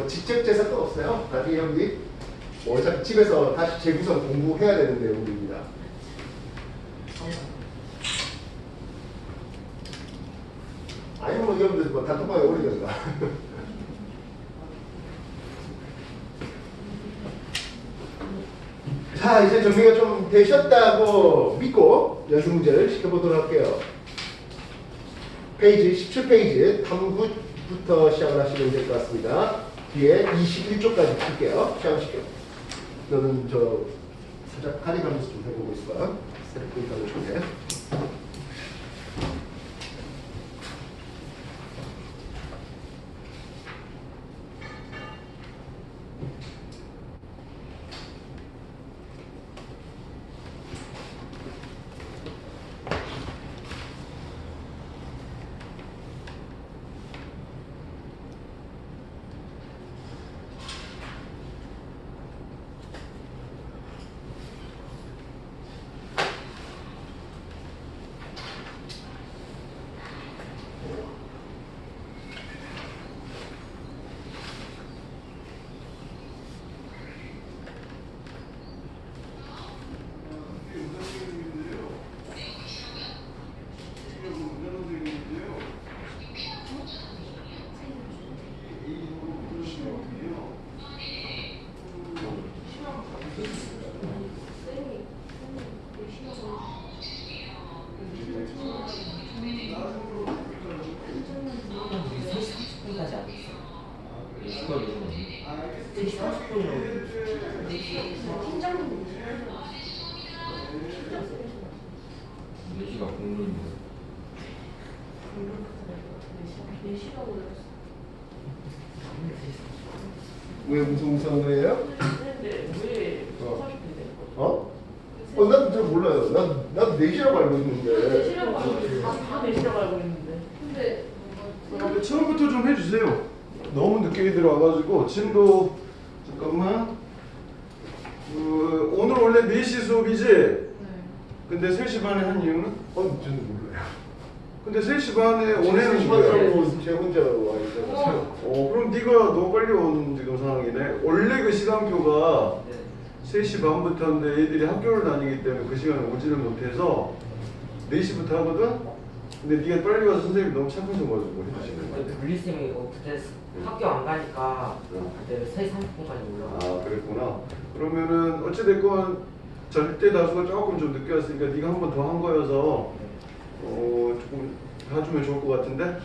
직접 재산도 없어요. 나중에 여기 어차피 집에서 다시 재구성 공부해야 되는 내용입니다. 아니면 여러분들 뭐 단톡방에 올리던가. 자, 이제 정리가 좀 되셨다고 믿고 연습 문제를 시켜보도록 할게요. 페이지 17페이지 탐구부터 시작을 하시면 될 것 같습니다. 뒤에 21쪽까지 풀게요. 시작시켜. 너는 저 살짝 가리가면서 좀 해보고 있어. 세력분이 가고 싶은데. 왜 무슨 거예요? 난 잘 몰라요. 난 4시라고 알고 있는데. 4시라고 알고 있는데. 다 4시라고 알고 있는데. 근데 처음부터 좀 해주세요. 너무 늦게 들어와가지고 지금도 잠깐만. 오늘 원래 4시 수업이지? 네. 근데 3시 반에 한 이유는? 저는 몰라요. 근데 3시 반에 오네는 거야. 제 혼자 와 있잖아요. 그럼 네가 너무 빨리 온 지금 상황이네. 원래 그 시간표가 3시 반부터인데 애들이 학교를 다니기 때문에 그 시간에 오지를 못해서 4시부터 하거든? 근데 네가 빨리 와서 선생님이 너무 착하셔가지고 해주시는 거야. 분리쌤이 그때 학교 안 가니까 그때 3시 30분까지 올라가. 아, 그랬구나. 그러면은 어찌됐건 절대 다수가 조금 좀 늦게 왔으니까 네가 한 번 더 한 거여서 조금 봐주면 좋을 것 같은데?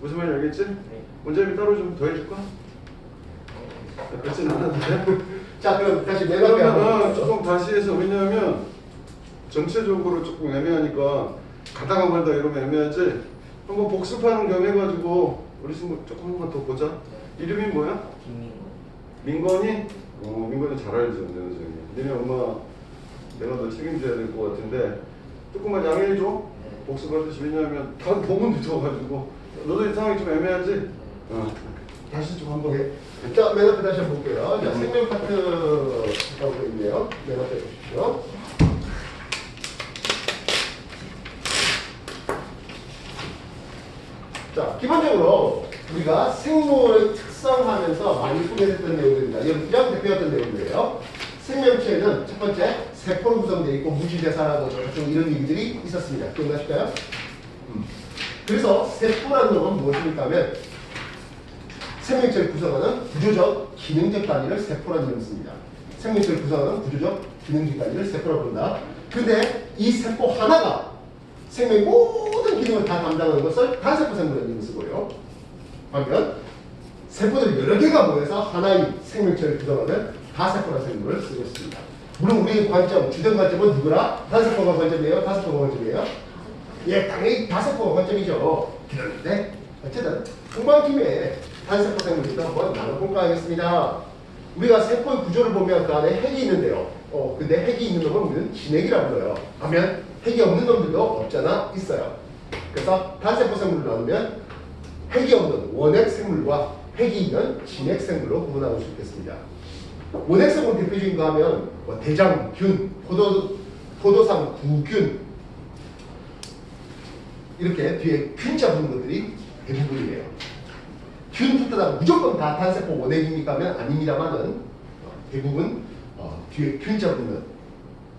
무슨 말인지 알겠지? 원장님이 따로 좀 더 해줄까? 그렇진 않았는데? 자, 그럼 다시 맨 앞에 그러면 조금 다시 해서, 왜냐하면 전체적으로 조금 애매하니까 가다가 말다 이러면 애매하지. 한번 복습하는 겸 해가지고 우리 친구 조금 한 번 더 보자. 이름이 뭐야? 민건이? 민건이 잘 알죠, 선생님. 니네 엄마 내가 너 책임져야 될 것 같은데 조금만 양해해줘. 복습하듯이. 왜냐하면 다 보면 늦어가지고 너도 이 상황이 좀 애매하지? 다시 좀 한번. 네. 자, 맨 앞에 다시 한번 볼게요. 자, 생명 파트 하고 있네요. 맨 앞에 보십시오. 자, 기본적으로 우리가 생물을 특성하면서 많이 소개했던 내용들입니다. 이건 가장 대표였던 내용들이에요. 생명체는 첫 번째, 세포로 구성되어 있고 무시대사라고 각종 이런 얘기들이 있었습니다. 기억나실까요? 그래서 세포라는 건 무엇입니까 하면 생명체를 구성하는 구조적, 기능적 단위를 세포라는 이름을 씁니다. 생명체를 구성하는 구조적, 기능적 단위를 세포라고 부른다. 근데 이 세포 하나가 생명의 모든 기능을 다 담당하는 것을 단세포 생물이라는 이름을 쓰고요. 반면 세포들이 여러 개가 모여서 하나의 생명체를 구성하는 다세포라는 생물을 쓰고 있습니다. 물론 우리의 관점, 주된 관점은 누구라? 단세포가 관점이에요? 다세포가 관점이에요? 예, 당연히 다세포가 관점이죠. 그런데 어쨌든 금방 김에 단세포 생물부터 한번 나눠볼까 하겠습니다. 우리가 세포의 구조를 보면 그 안에 핵이 있는데요. 근데 핵이 있는 놈은 우리는 진핵이라고 불러요. 반면 핵이 없는 놈들도 없잖아, 있어요. 그래서 단세포 생물을 나누면 핵이 없는 원핵 생물과 핵이 있는 진핵 생물로 구분하고 수 있겠습니다. 원핵 생물 대표적인 거 하면 대장균, 포도상 구균 이렇게 뒤에 균자 붙는 것들이 대부분이에요. 균 붙다가 무조건 다 단세포 원액입니까 하면 아닙니다만은 대부분 뒤에 균자 붙는.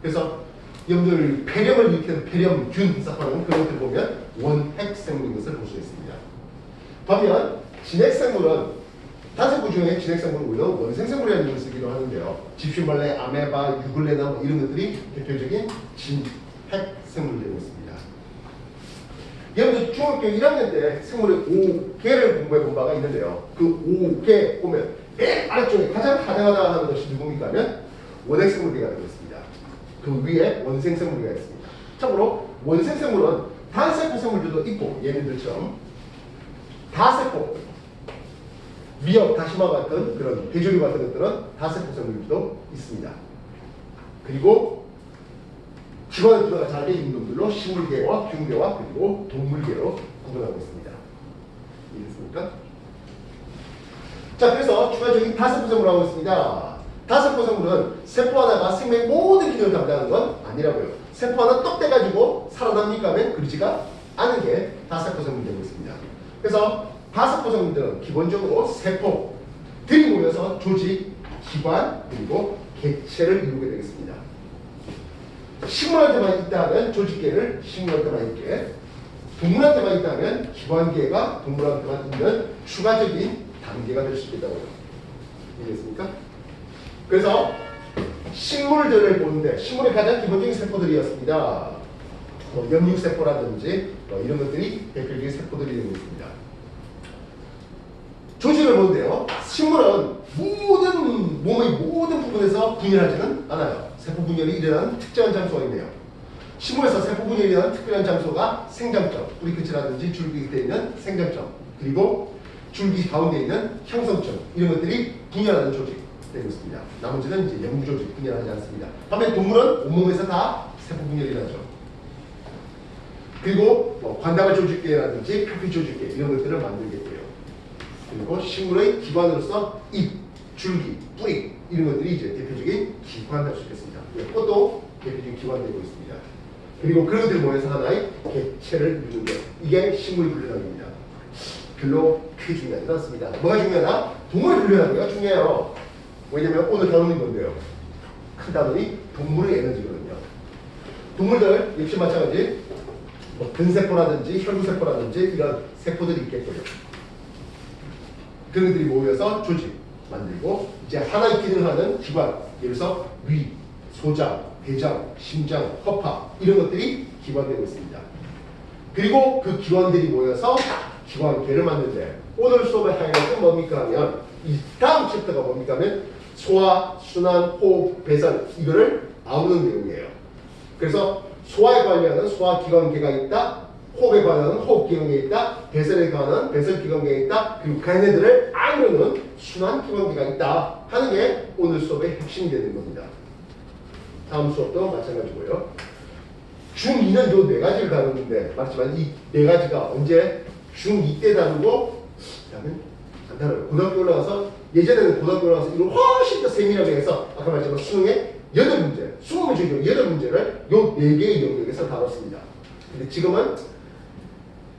그래서 여러분들 폐렴을 일으키는 폐렴균 싹하는 그런 것들 보면 원핵 생물인 것을 볼 수 있습니다. 반면 진핵생물은 단세포 중에 진핵생물은 오히려 원생생물이라는 이름을 쓰기도 하는데요. 집신벌레, 아메바, 유글레나 뭐 이런 것들이 대표적인 진핵생물이 되고 있습니다. 여러분들 중학교 1학년 때 생물의 5개를 공부해 본 바가 있는데요. 그 5개 보면 맨 아래쪽에 가장 하다하다 하는 것이 누굽니까 하면 원핵생물계가 되고 있습니다. 그 위에 원생생물계가 있습니다. 참고로 원생생물은 단세포 생물들도 있고 얘네들처럼 다세포, 미역, 다시마 같은 그런 해조류 같은 것들은 다세포 생물들도 있습니다. 그리고 기관의 구조가 잘 되어 있는 놈들로 식물계와 균계와 그리고 동물계로 구분하고 있습니다. 이해됐습니까? 자, 그래서 추가적인 다세포 생물을 하고 있습니다. 다세포 생물은 세포 하나가 생명의 모든 기능을 담당하는 건 아니라고요. 세포 하나 떡 떼가지고 살아납니까 하면 그러지가 않은 게 다세포 생물이 되고 있습니다. 그래서 다세포 생물들은 기본적으로 세포들이 모여서 조직, 기관, 그리고 개체를 이루게 되겠습니다. 식물한테만 있다 하면 조직계를 식물한테만 있게, 동물한테만 있다 하면 기관계가 동물한테만 있는 추가적인 단계가 될 수 있겠다고요. 이해됐습니까? 그래서 식물들을 보는데 식물의 가장 기본적인 세포들이었습니다. 염육세포라든지 이런 것들이 대표적인 세포들이 되고 있습니다. 조직을 보는데요. 식물은 몸의 모든 부분에서 분열하지는 않아요. 세포 분열이 일어나는 특정한 장소가 있네요. 식물에서 세포 분열이 일어나는 특별한 장소가 생장점, 뿌리 끝이라든지 줄기 끝에 있는 생장점, 그리고 줄기 가운데 있는 향성점, 이런 것들이 분열하는 조직 되고 있습니다. 나머지는 이제 영구 조직 분열하지 않습니다. 반면 동물은 온몸에서 다 세포 분열이 일어나죠. 그리고 관다발 조직계라든지 표피 조직계 이런 것들을 만들게 돼요. 그리고 식물의 기관으로서 잎, 줄기, 뿌리 이런 것들이 이제 대표적인 기관 할 수 있겠습니다. 꽃도 대표적인 기관 되고 있습니다. 그리고 그런 것들이 모여서 하나의 개체를 이루는 것, 이게 식물 분류학입니다. 별로 크게 중요하지 않습니다. 뭐가 중요하다? 동물 분류하는 게 중요해요. 왜냐면 오늘 다루는 건데요. 큰 단원이 동물의 에너지거든요. 동물들 역시 마찬가지 근세포라든지 혈구세포라든지 이런 세포들이 있겠고요. 그런 것들이 모여서 조직 만들고 이제 하나의 기능을 하는 기관, 예를 들어서 위, 소장, 대장, 심장, 허파 이런 것들이 기관되고 있습니다. 그리고 그 기관들이 모여서 기관계를 만드는데 오늘 수업의 하이라이트는 뭡니까 하면 이 다음 챕터가 뭡니까 하면 소화, 순환, 호흡, 배선 이거를 아우르는 내용이에요. 그래서 소화에 관련한 소화기관계가 있다, 호흡에 관한 호흡기관계가 있다, 배선에 관한 배선기관계가 있다, 그리고 걔네들을 아우르는 순환기관계가 있다 하는 게 오늘 수업의 핵심이 되는 겁니다. 다음 수업도 마찬가지고요. 중2는 요 4가지를 다루는데 맞지만 이 4가지가 언제 중2 때 다루고 그다음에 안 다뤄요. 고등학교 올라가서 예전에는 고등학교 올라가서 이걸 훨씬 더 세밀하게 해서 아까 말했지만 수능에 8문제, 20문제 중 8문제를 요 4개의 영역에서 다뤘습니다. 근데 지금은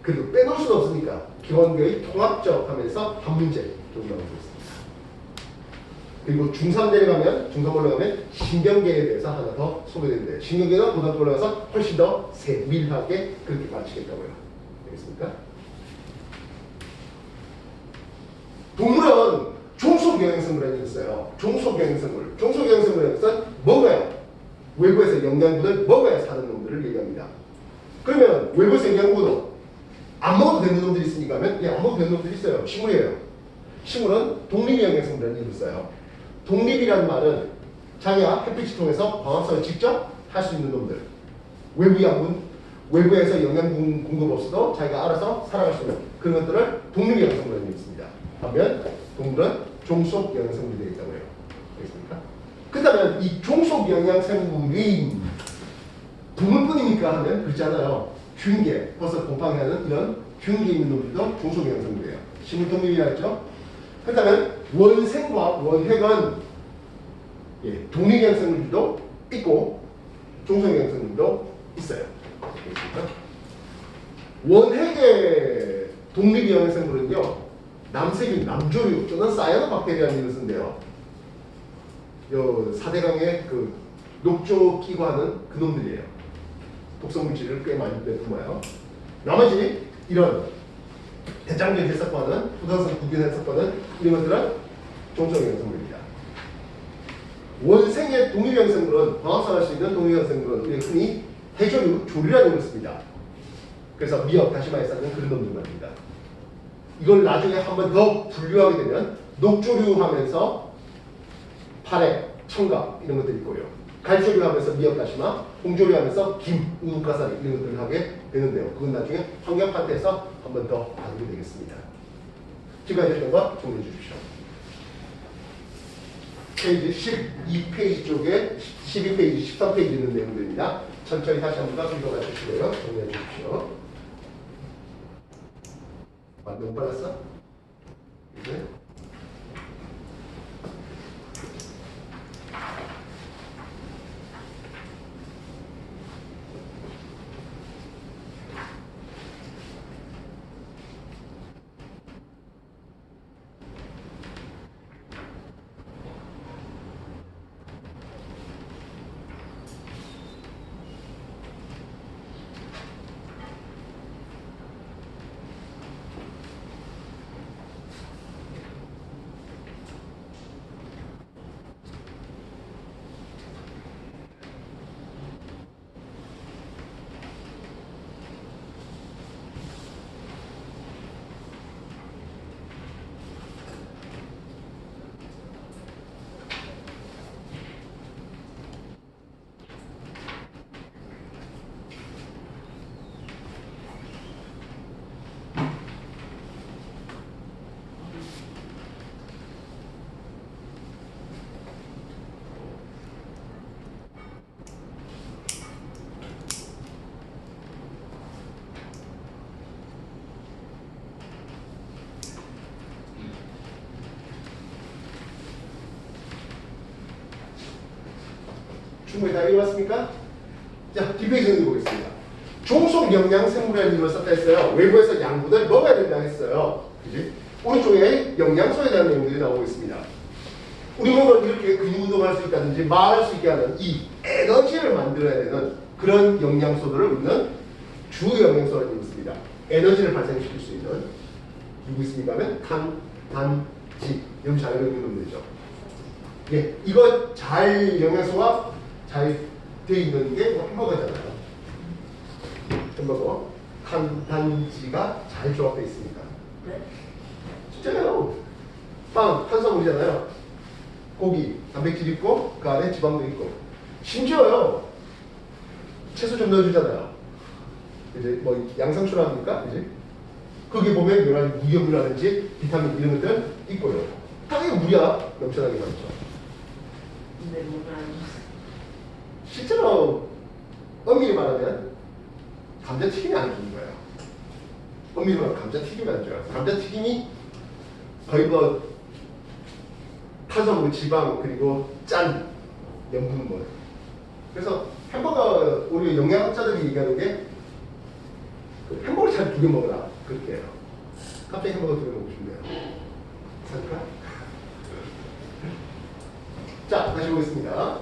그래도 빼놓을 수는 없으니까 기본계의 통합적 하면서 한 문제 정도 나오고 있습니다. 그리고 중3 내려가면, 중3 올라가면 신경계에 대해서 하나 더 소개되는데 신경계가 고등학교 올라가서 훨씬 더 세밀하게 그렇게 가르치겠다고요. 알겠습니까? 동물은 종속영양생물이라는 게 있어요. 종속영양생물. 종속영양생물이라는 것은 먹어야, 외부에서 영양분을 먹어야 사는 놈들을 얘기합니다. 그러면 외부에서 영양분을 안 먹어도 되는 놈들이 있으니까 하면 안 먹어도 되는 놈들이 있어요. 식물이에요. 식물은 독립영양생물이라는 게 있어요. 독립이라는 말은 자기가 햇빛을 통해서 광합성을 직접 할 수 있는 놈들. 외부 양분, 외부에서 영양분 공급 없어도 자기가 알아서 살아갈 수 있는 그런 것들을 독립영양생물이라는 게 있습니다. 반면 동물은 종속영양생물이 되겠다고 해요. 알겠습니까? 그렇다면 이 종속영양생물이 동물뿐입니까 하면 그렇지 않아요. 균계, 벌써 곰팡이 하는 이런 균계 있는 놈들도 종속영양생물이에요. 식물 독립이라 했죠. 그렇다면 원생과 원핵은 독립영양생물도 있고 종속영양생물도 있어요. 알겠습니까? 원핵의 독립영양생물은요. 남세균, 남조류 또는 사이아노박테리아라는 이름을 쓴대요. 요 4대강의 그 녹조 끼고 하는 그 놈들이에요. 독성 물질을 꽤 많이 내뿜어요. 나머지 이런 대장균 해석과는 부산성 구균 해석과는 이런 것들은 종성형 성분입니다. 원생의 동위형 생물은 광합성할 수 있는 동위형 생물은 우리가 흔히 해조류, 조류라는 이름을 씁니다. 그래서 미역, 다시마에 쌓는 그런 놈들 말입니다. 이걸 나중에 한 번 더 분류하게 되면 녹조류 하면서 파래, 청각 이런 것들이 있고요. 갈조류 하면서 미역, 다시마, 홍조류 하면서 김, 우뭇가사리 이런 것들을 하게 되는데요. 그건 나중에 환경 파트에서 한 번 더 다루게 되겠습니다. 지금까지 했던 거 정리해 주십시오. 페이지 12페이지 쪽에 12페이지, 13페이지 있는 내용들입니다. 천천히 다시 한 번 더 읽어봐 주시고요. 정리해 주십시오. 너무 빨랐어? 네. 충분히 다 읽어봤습니까? 자, 뒷페이지 읽어보겠습니다. 종속 영양 생물이라는 이름을 썼다 했어요. 외부에서 양분을 먹어야 된다 했어요. 그지? 오른쪽에 영양소에 대한 내용들이 나오고 있습니다. 우리 몸은 이렇게 근육 운동할 수 있다든지 말할 수 있게 하는 이 에너지를 만들어야 되는 그런 영양소들을 우리는 주 영양소라는 이름을 씁니다. 에너지를 발생시킬 수 있는 누구 있습니까? 하면 단지 여기 잘 읽으면 되죠. 예, 이거 잘 영양소가 잘 되어 있는 게 햄버거잖아요. 햄버거 단지가 잘 조합되어 있습니다. 네? 진짜요. 빵 탄수화물이잖아요. 고기 단백질 있고 그 안에 지방도 있고 심지어요 채소 좀 넣어주잖아요. 이제 뭐 양상추라 합니까? 그지? 거기 보면 여러 가지 무염이라든지 비타민 이런 것들 있고요. 당연히 물이야 넘쳐나게 많죠. 근데 몸에 안 실제로 엄밀히 말하면 감자튀김이 안 좋은 거예요. 엄밀히 말하면 감자튀김이 안 좋아요. 감자튀김이 거의 뭐 탄수화물, 지방 그리고 짠 염분 뭐. 그래서 햄버거 우리 영양학자들이 얘기하는 게 그 햄버거 잘 2개 먹어라 그렇게 해요. 갑자기 햄버거 2개 먹고 싶네요. 살까? 자 다시 보겠습니다.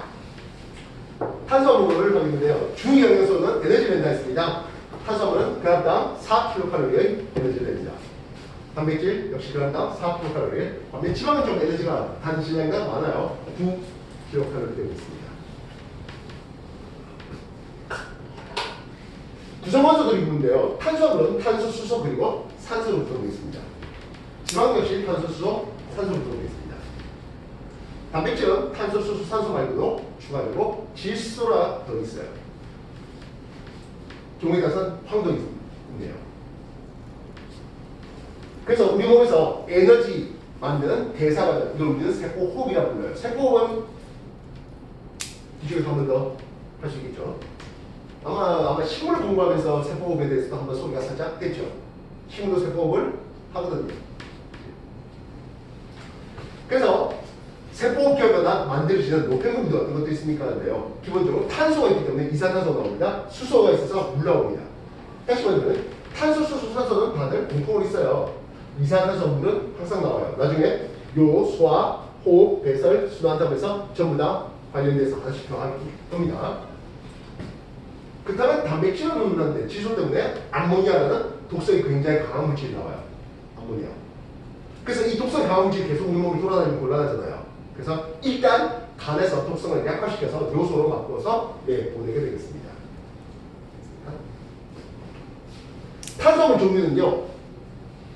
탄수화물을 먹는데요. 주 영양소는 에너지 낸다 했습니다. 탄수화물은 그램당 4kcal의 에너지를 냅니다. 단백질 역시 그램당 4kcal. 반면 지방은 좀 에너지가 단시량보다 많아요. 9kcal 되고 있습니다. 구성원소들이 있는데요. 탄수화물은 탄소, 수소 그리고 산소로 구성되어 있습니다. 지방 역시 탄소, 수소, 산소로 구성되어 있습니다. 단백질은 탄소, 수소, 산소 말고도 추가적으로 질소가 들어있어요. 종에 따라서 황도 있네요. 그래서 우리 몸에서 에너지 만드는 대사가 이걸 우리는 세포호흡이라고 불러요. 세포호흡은 이쪽에서 한 번 더 할 수 있겠죠. 아마 식물 공부하면서 세포호흡에 대해서도 한번 소리가 살짝 됐죠. 식물도 세포호흡을 하거든요. 그래서 세포호흡 결과가 만들어지는 노폐물도 어떤 것도 있습니까? 하는데요. 기본적으로 탄소가 있기 때문에 이산화탄소가 나옵니다. 수소가 있어서 물 나옵니다. 다시 말하면 탄소, 수소, 산소는 다들 공통으로 있어요. 이산화탄소물은 항상 나와요. 나중에 요 소화, 호흡, 배설, 순환탑에서 전부 다 관련돼서 하나씩 더 하기 겁니다. 그렇다면 단백질을 넣는데 지소 때문에 암모니아라는 독성이 굉장히 강한 물질이 나와요. 암모니아. 그래서 이 독성 강한 물질이 계속 우리 몸을 돌아다니면 곤란하잖아요. 그래서 일단 간에서 독성을 약화시켜서 요소로 바꿔서 보내게 되겠습니다. 탄수화물 종류는요,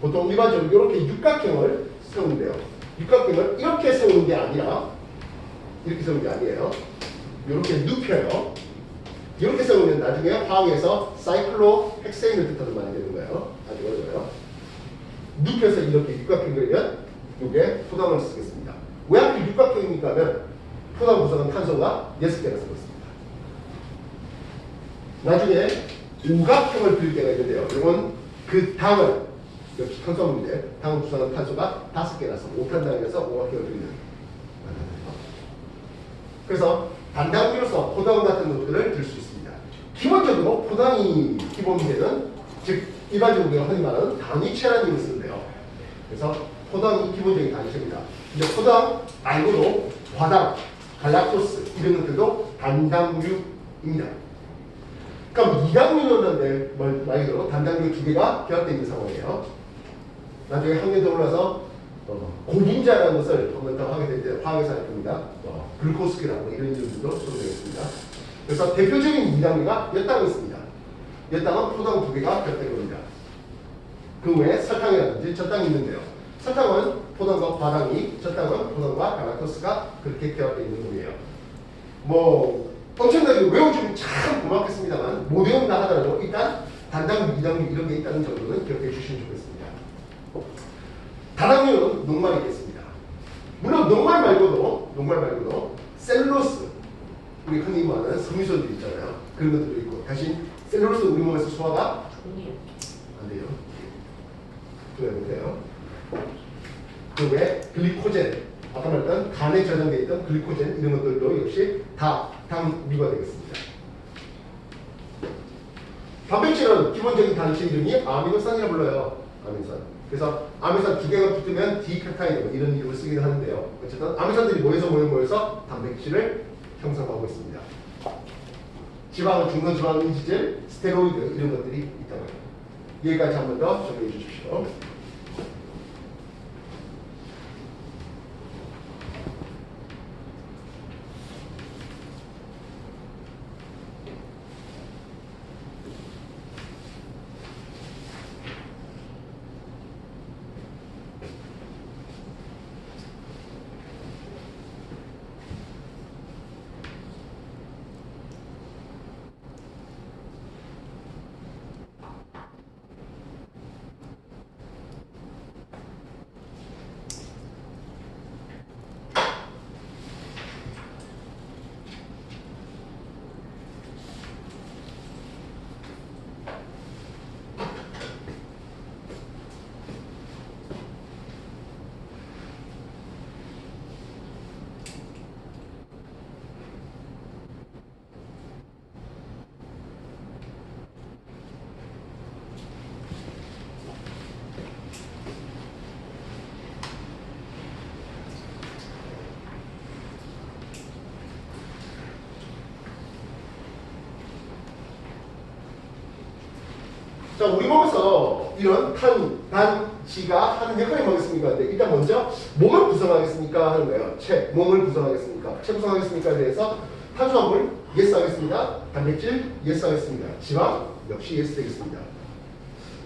보통 일반적으로 이렇게 육각형을 세우는데요. 육각형을 이렇게 세우는 게 아니라, 이렇게 세우는 게 아니에요. 이렇게 눕혀요. 이렇게 세우면 나중에 화학에서 사이클로헥세인을 뜻하는 말이 되는 거예요. 아주 어려워요. 눕혀서 이렇게 육각형 그리면 이게 포당을 쓰겠습니다. 왜 하필 육각형입니까 하면 포당 구성은 탄소가 6개나 들어있습니다. 나중에 오각형을 그릴 때가 있는데요. 이건 그 당을, 역시 탄수화물인데 당을 구성하는 탄소가 5개라서 5탄당에서 오각형을 그리는. 그래서 단당류로서 포당 같은 것들을 들 수 있습니다. 기본적으로 포당이 기본이 되는, 즉 일반적으로 우리가 흔히 말하는 단위체라는 힘을 쓰는데요. 그래서 포당이 기본적인 단위체입니다. 근데 포당 말고도 과당, 갈락토스 이런 것들도 단당류입니다. 그럼 이당류는 말 그대로 단당류 2개가 결합되어 있는 상황이에요. 나중에 학년 더 올라서 고분자라는 것을 한번 더 하게 될 때 화학에서 할 겁니다. 글루코스키라고 이런 이름들도 소개되겠습니다. 그래서 대표적인 이당류가 엿당이 있습니다. 엿당은 포당 2개가 결합된 겁니다. 그 외에 설탕이라든지 젖당이 있는데요. 설탕은 포당과 과당이, 젖당은 포당과 갈락토스가 그렇게 결합되어 있는 놈이에요. 뭐 엄청나게 외워주면 참 고맙겠습니다만 못 외운다 하더라도 일단 단당류, 이당류 이런 게 있다는 정도는 기억해 주시면 좋겠습니다. 다당류는 녹말이 있겠습니다. 물론 녹말 말고도 셀룰로스, 우리 흔히 말하는 섬유소들 있잖아요. 그런 것들도 있고, 대신 셀룰로스 우리 몸에서 소화가 안 돼요. 그래야 돼요. 그 외에 글리코젠, 아까 말했던 간에 저장되어 있던 글리코젠 이런 것들도 역시 다 당류가 되겠습니다. 단백질은 기본적인 단체 이름이 아미노산이라 불러요. 아미노산. 그래서 아미노산 2개가 붙으면 디페타이드 이런 이름을 쓰기도 하는데요. 어쨌든 아미노산들이 모여서 단백질을 형성하고 있습니다. 지방은 중성지방 인지질, 스테로이드 이런 것들이 있다고 해요. 여기까지 한 번 더 정리해 주십시오. 자, 우리 몸에서 이런 탄, 단, 지가 하는 역할이 뭐겠습니까? 근데 일단 먼저 몸을 구성하겠습니까? 하는 거예요. 몸을 구성하겠습니까? 구성하겠습니까에 대해서 탄수화물, yes 하겠습니다. 단백질, yes 하겠습니다. 지방, 역시 yes 되겠습니다.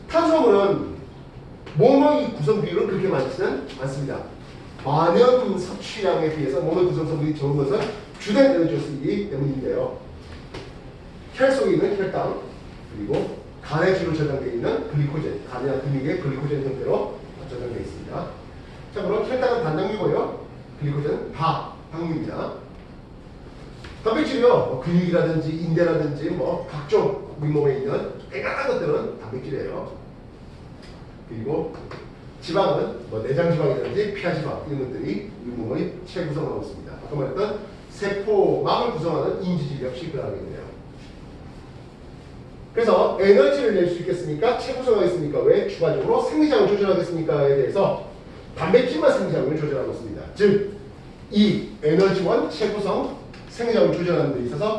탄수화물은 몸의 구성 비율은 그렇게 많지는 않습니다. 많은 섭취량에 비해서 몸의 구성 성분이 적은 것은 주된 에너지를 쓰기 때문인데요. 혈 속에 있는 혈당, 그리고 간에 주로 저장되어 있는 글리코젠, 간이나 근육의 글리코젠 형태로 저장되어 있습니다. 참고로 혈당은 단당류고요. 글리코젠은 당류입니다. 단백질이요, 근육이라든지 인대라든지 각종 우리 몸에 있는 다양한 것들은 단백질이에요. 그리고 지방은 내장지방이라든지 피하지방 이런 것들이 우리 몸의 체구성을 하고 있습니다. 아까 말했던 세포막을 구성하는 인지질 역시 그러하겠네요. 그래서 에너지를 낼 수 있겠습니까? 체구성하겠습니까? 왜? 추가적으로 생리장을 조절하겠습니까?에 대해서 단백질만 생리장을 조절하고 있습니다. 즉, 이 에너지원, 체구성, 생리장을 조절하는 데 있어서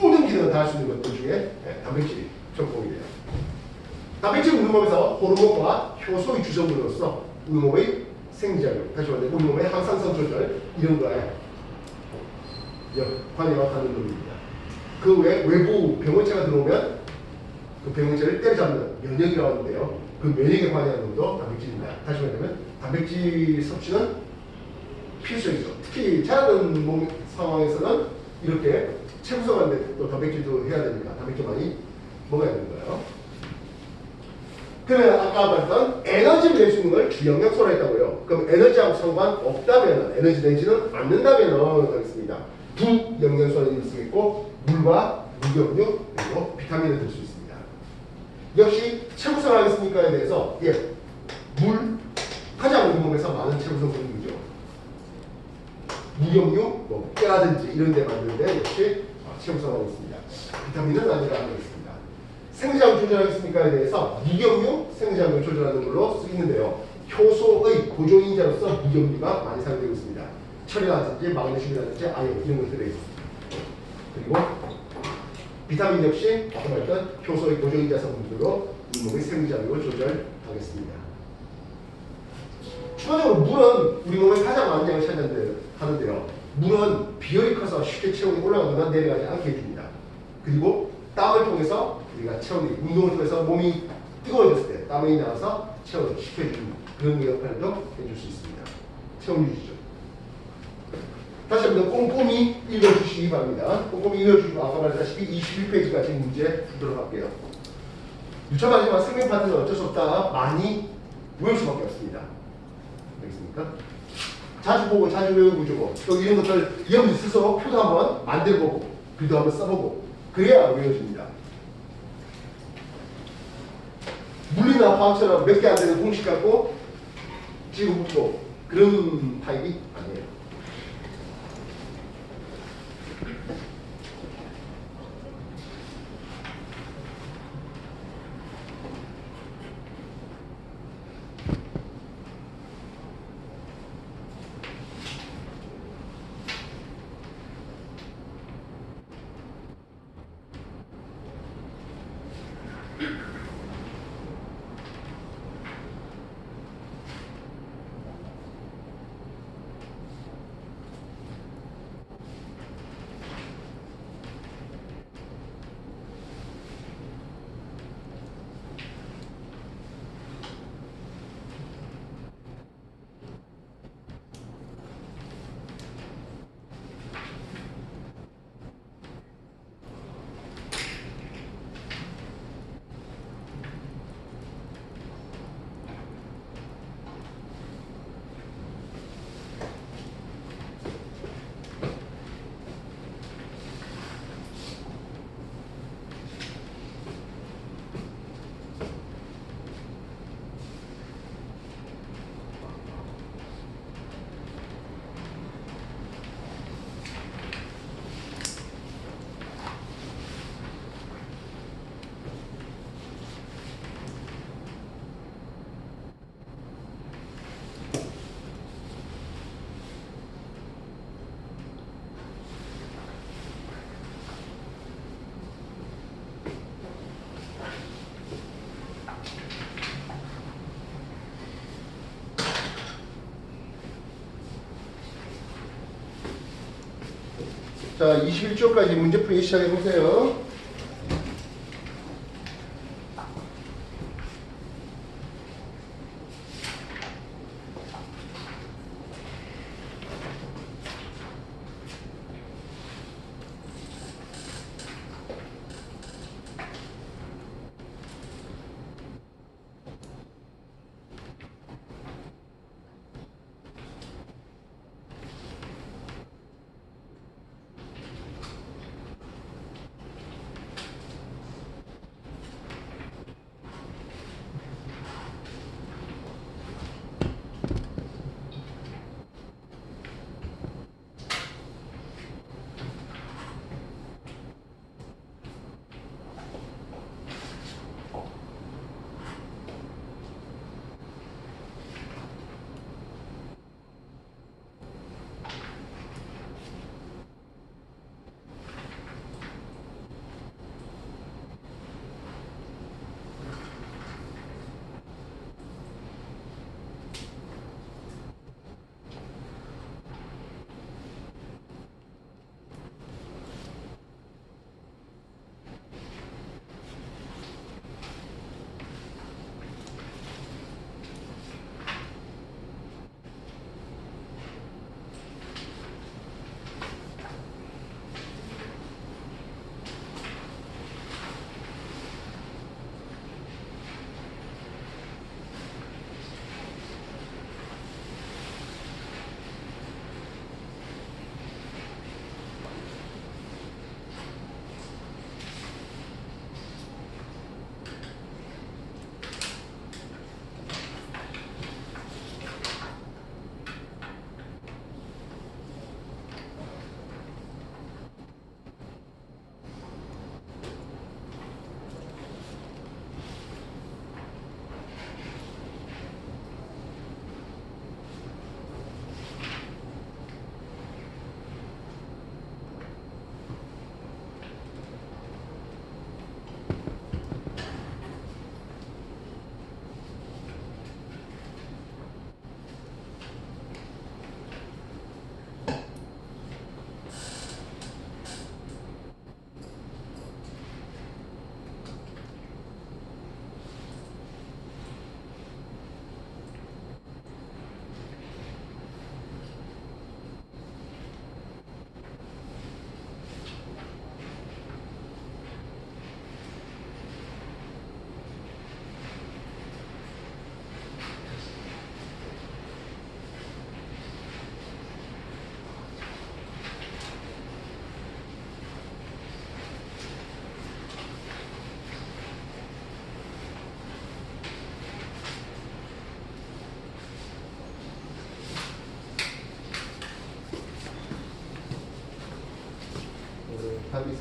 모든 기능을 다 할 수 있는 것들 중에 단백질이 적공이 돼요. 단백질 우리 몸에서 호르몬과 효소의 주성분으로서 우리 몸의 생리작용, 다시 말해 우리 몸의 항상성 조절 이런 거에 관여가 하는 놈입니다. 그 외 외부 병원체가 들어오면 그 병원체를 때려잡는 면역이라고 하는데요. 그 면역에 관여하는 놈도 단백질입니다. 다시 말하면 단백질 섭취는 필수이죠. 특히 작은 몸 상황에서는 이렇게 체구성하는데 또 단백질도 해야 되니까 단백질 많이 먹어야 되는 거예요. 그러면 아까 말했던 에너지를 낼 수 있는 걸 주영양소라 했다고요. 그럼 에너지하고 상관없다면 에너지 내지는 않는다면 하겠습니다. 부영양소를 들 수 있고 물과 무경류 그리고 비타민을 들 수 있습니다. 역시 체구성 하겠습니까에 대해서 물 가장 우리 몸에서 많은 체구성 성분이죠. 무경류, 뭐 뼈라든지 이런 데 만드는데 역시 체구성하고 있습니다. 비타민은 아니라 하겠습니다. 생리장을 조절하겠습니까에 대해서 무경류 생리장을 조절하는 걸로 쓰이는데요. 효소의 고조인자로서 무경류가 많이 사용되고 있습니다. 철이라든지 마그네슘이라든지 아연 이런 것들에 있습니다. 그리고 비타민 역시 아까 말했던 효소의 고조인자 성분들로 이 몸의 생리장을 조절하겠습니다. 추가적으로 물은 우리 몸의 가장 많은 양을 차지하는데요. 물은 비율이 커서 쉽게 체온이 올라가거나 내려가지 않게 해줍니다. 그리고 땀을 통해서 우리가 체온이 운동을 통해서 몸이 뜨거워졌을 때 땀이 나와서 체온을 식혀주는 그런 역할도 해줄 수 있습니다. 체온 유지죠. 다시 한번 꼼꼼히 읽어주시기 바랍니다. 꼼꼼히 읽어주시고 아까 말했다시피 21페이지까지 문제 풀도록 할게요. 유창하지만 생명 파트는 어쩔 수 없다. 많이 외울 수밖에 없습니다. 알겠습니까? 자주 보고 자주 외우고 주고 또 이런 것들 여러분이 스스로 표도 한번 만들어보고 글도 한번 써보고 그래야 외워집니다. 물리나 화학처럼 몇 개 안 되는 공식 갖고 지고 붙고 그런 타입이 아니에요. 자, 21쪽까지 문제풀이 시작해 보세요.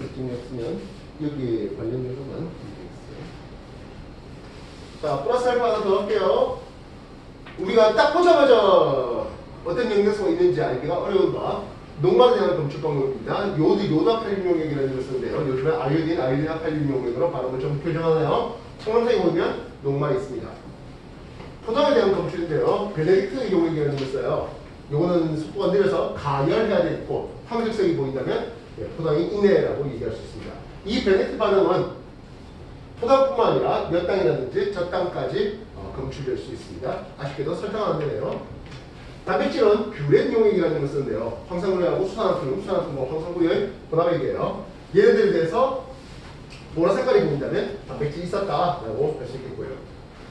특징이 없으면 여기에 관련된 것만 되겠어요. 자, 플러스 알파 하나 더 할게요. 우리가 딱 보자마자 어떤 연결성이 있는지 알기가 어려운 바 농말에 대한 검출 방법입니다. 요다 칼륨용액이라는 걸 쓰는데요. 요즘에 아이오딘 칼륨용액으로 발음을 좀 교정하네요. 청남색에 보면 농말이 있습니다. 포장에 대한 검출인데요. 베네딕트 용액이라는 걸 써요. 요거는 속도가 느려서 가열해야 되고 황색색이 보인다면 포장이 있네라고 얘기할 수 있습니다. 이 베네딕트 반응은 포장뿐만 아니라 몇 당이라든지 저 당까지 검출될 수 있습니다. 아쉽게도 설탕은 안 되네요. 단백질은 뷰렌 용액이라는 걸 쓰는데요. 황산구리하고 수산화탄과 황산구리의 혼합액이에요. 얘네들에 대해서 보라 색깔이 보인다면 단백질이 있었다라고 할 수 있겠고요.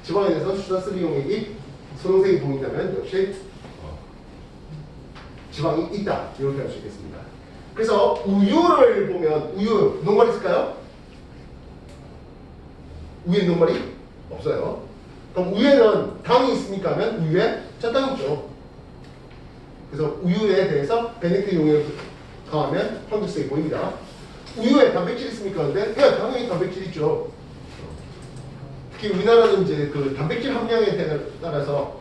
지방에 대해서 수산쓰리 용액이 선홍색이 보인다면 역시 지방이 있다 이렇게 할 수 있겠습니다. 그래서 우유를 보면 우유 녹말이 있을까요? 우유에 녹말이 없어요. 그럼 우유에는 당이 있습니까 하면 우유에 젖당이 있죠. 그래서 우유에 대해서 베네딕트 용액을 가하면 황색색이 보입니다. 우유에 단백질 있습니까? 근데 당연히 단백질 있죠. 특히 우리나라는 이제 그 단백질 함량에 따라서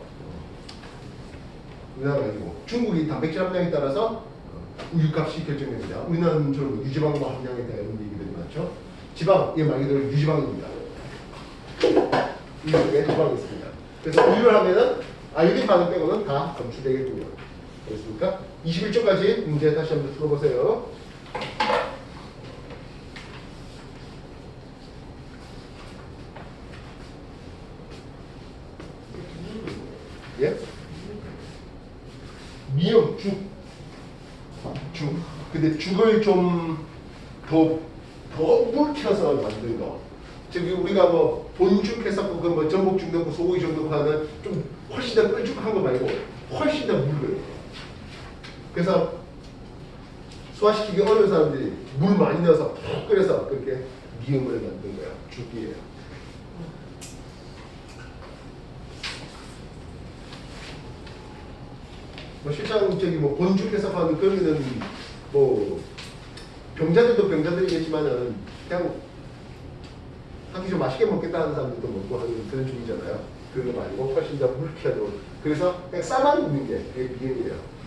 우리나라가 아니고 중국이 단백질 함량에 따라서 우유값이 결정됩니다. 우리나라는 주로 유지방 함량에 대한 얘기들이 많죠. 지방, 말 그대로 유지방입니다. 우유 속에 지방이 있습니다. 그래서 우유를 하면은 아이오딘 반응 빼고는 다 검출되겠군요. 됐습니까? 21초까지 문제 다시 한번 풀어보세요. 예? 미음, 죽. 근데 죽을 좀 더 묽혀서 만든 거. 즉 우리가 뭐 본죽 해서 그 전복죽 넣고 소고기 좀 넣고 하는 좀 훨씬 더 끈적한 거 말고 훨씬 더 묽어요. 그래서 소화시키기 어려운 사람들이 물 많이 넣어서 푹 끓여서 그렇게 미음을 만든 거예요. 죽이에요. 뭐 실장 뭐 본죽 해석하는 그러면은 뭐 병자들도 병자들이겠지만은 그냥 한 끼 좀 맛있게 먹겠다는 사람들도 먹고 하는 그런 중이잖아요. 그거 말고 훨씬 더 묽혀도 그래서 그냥 싸만 있는 게 그게 미음이에요.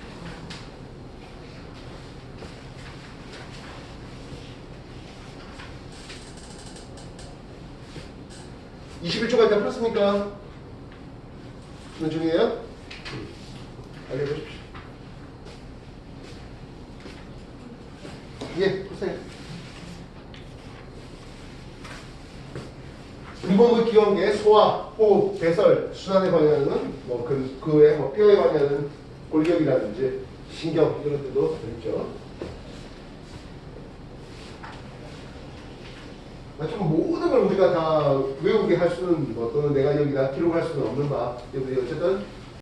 (21초까지) 다 풀었습니까? 수능 중이에요? 알려보십시오. 예, 보세요. 인공의 기원계, 소화, 호흡, 배설, 순환에 관여하는 그에 뼈에 관여하는 골격이라든지 신경 이런 것들도 있죠. 좀 모든 걸 우리가 다 외우게 할 수는 또는 내가 여기다 기록할 수는 없는 바. 어쨌든